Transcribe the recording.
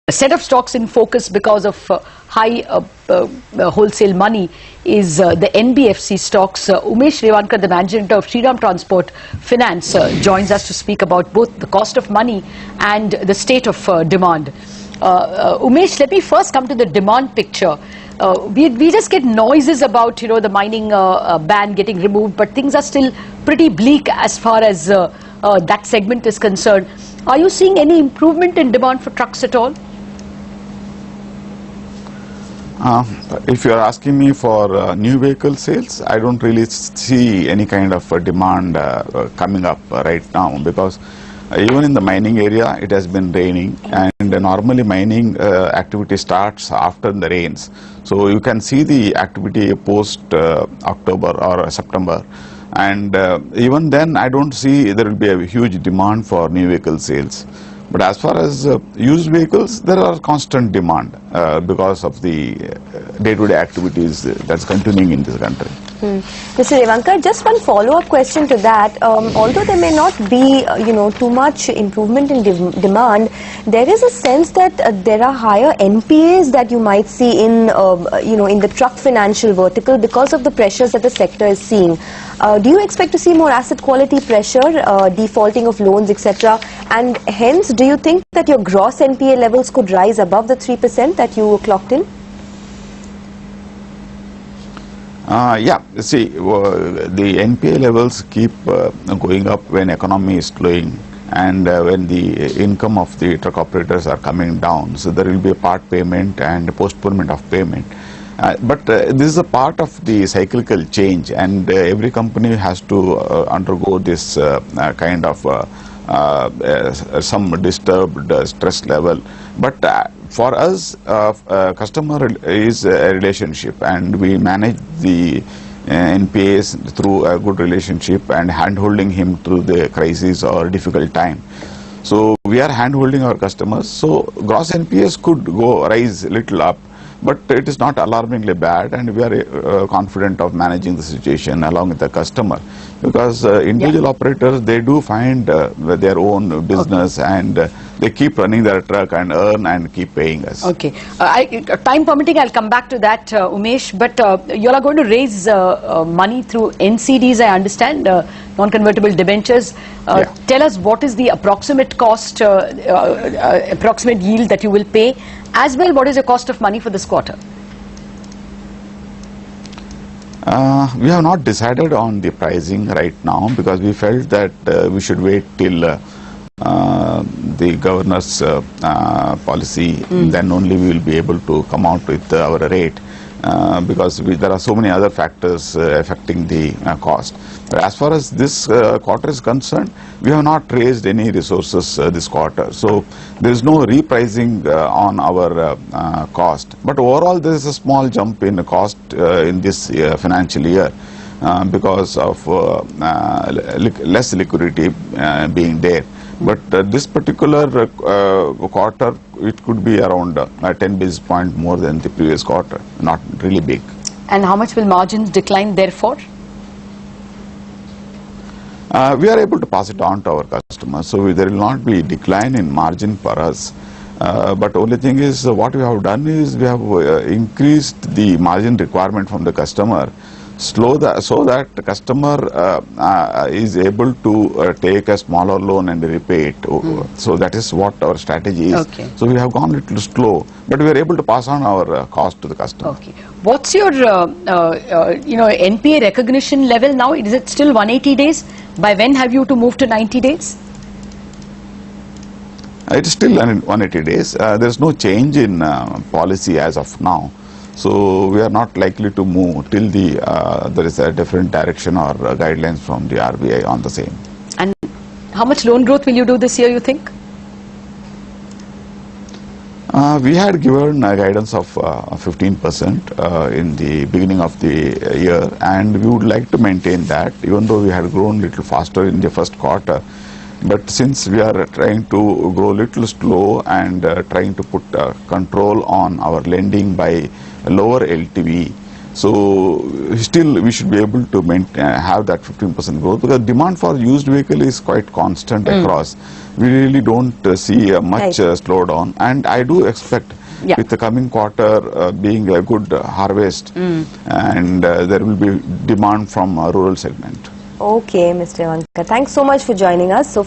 set of stocks in focus because of high wholesale money is the NBFC stocks. Umesh Revankar, the managing director of Shriram Transport Finance, joins us to speak about both the cost of money and the state of demand. Umesh, let me first come to the demand picture. We just get noises about the mining ban getting removed, but things are still pretty bleak as far as that segment is concerned. Are you seeing any improvement in demand for trucks at all? If you are asking me for new vehicle sales, I don't really see any kind of demand coming up right now, because even in the mining area it has been raining, and normally mining activity starts after the rains. So you can see the activity post October or September, and even then I don't see there will be a huge demand for new vehicle sales. But as far as used vehicles, there are constant demand because of the day-to-day activities that's continuing in this country. Mr. Revankar, just one follow-up question to that. Although there may not be, too much improvement in demand, there is a sense that there are higher NPAs that you might see in, in the truck financial vertical because of the pressures that the sector is seeing. Do you expect to see more asset quality pressure, defaulting of loans, etc.? And hence, do you think that your gross NPA levels could rise above the 3% that you clocked in? Yeah, see, the NPA levels keep going up when economy is slowing, and when the income of the truck operators are coming down. So there will be a part payment and postponement of payment. But this is a part of the cyclical change, and every company has to undergo this kind of some disturbed stress level. But for us, customer is a relationship, and we manage the NPAs through a good relationship and hand-holding him through the crisis or difficult time. So we are hand-holding our customers. So gross NPAs could rise a little up, but it is not alarmingly bad, and we are confident of managing the situation along with the customer, because individual operators, they do find their own business, and they keep running their truck and earn and keep paying us. Okay. Time permitting, I'll come back to that, Umesh, but you are going to raise money through NCDs, I understand, non-convertible debentures. Tell us what is the approximate cost, approximate yield that you will pay, as well what is your cost of money for this quarter? We have not decided on the pricing right now, because we felt that we should wait till the governor's policy, then only we will be able to come out with our rate, because there are so many other factors affecting the cost. But as far as this quarter is concerned, we have not raised any resources this quarter, so there is no repricing on our cost. But overall, there is a small jump in the cost in this financial year because of less liquidity being there. But this particular quarter, it could be around 10 basis points more than the previous quarter, not really big. And how much will margins decline therefore? We are able to pass it on to our customers, so there will not be decline in margin for us. But only thing is, what we have done is we have increased the margin requirement from the customer, so that the customer is able to take a smaller loan and repay it. So that is what our strategy is. Okay. So we have gone a little slow, but we are able to pass on our cost to the customer. Okay. What's your NPA recognition level now? Is it still 180 days? By when have you to move to 90 days? It is still 180 days. There is no change in policy as of now. So we are not likely to move till there is a different direction or guidelines from the RBI on the same. And how much loan growth will you do this year, you think? We had given a guidance of 15% in the beginning of the year, and we would like to maintain that, even though we had grown a little faster in the first quarter. But since we are trying to go a little slow and trying to put control on our lending by lower LTV, So still we should be able to have that 15% growth, because demand for used vehicle is quite constant across. We really don't see much slowdown, and I do expect with the coming quarter being a good harvest, and there will be demand from rural segment. Okay, Mr. Revankar. Thanks so much for joining us. So